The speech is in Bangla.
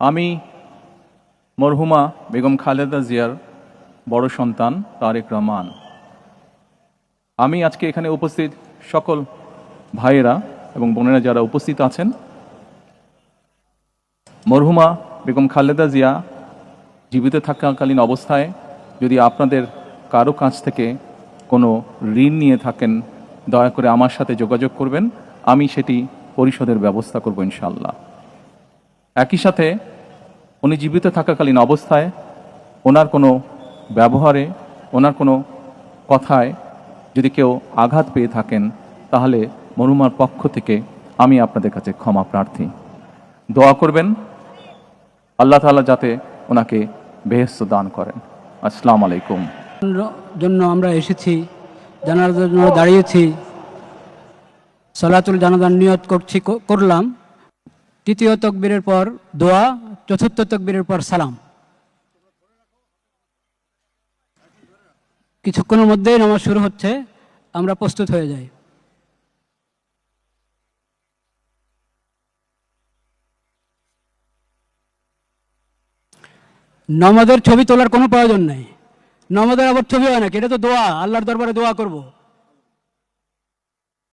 আমি মরহুমা বেগম খালেদা জিয়ার বড় সন্তান তারেক রহমান। আমি আজকে এখানে উপস্থিত সকল ভাইয়েরা এবং বোনেরা যারা উপস্থিত আছেন, মরহুমা বেগম খালেদা জিয়া জীবিত থাকাকালীন অবস্থায় যদি আপনাদের কারো কাছ থেকে কোনো ঋণ নিয়ে থাকেন, দয়া করে আমার সাথে যোগাযোগ করবেন, আমি সেটি পরিশোধের ব্যবস্থা করব ইনশাআল্লাহ। একই সাথে উনি জীবিত থাকাকালীন অবস্থায় ওনার কোনো ব্যবহারে, ওনার কোনো কথায় যদি কেউ আঘাত পেয়ে থাকেন, তাহলে মরহুমার পক্ষ থেকে আমি আপনাদের কাছে ক্ষমা প্রার্থী। দোয়া করবেন আল্লাহ তাআলা যাতে ওনাকে বেহেশত দান করেন। আসসালামু আলাইকুম। জন্য আমরা এসেছি, জানাজার জন্য দাঁড়িয়েছি, সালাতুল জানাজার নিয়ত করলাম। তৃতীয় তাকবীরের পর দোয়া, চতুর্থ তাকবীরের পর সালাম। কিছুক্ষণের মধ্যেই নামাজ শুরু হচ্ছে, আমরা প্রস্তুত হয়ে যাই। নামাজের ছবি তোলার কোনো প্রয়োজন নেই। নামাজের আবার ছবি হয় নাকি? এটা তো দোয়া, আল্লাহর দরবারে দোয়া করব।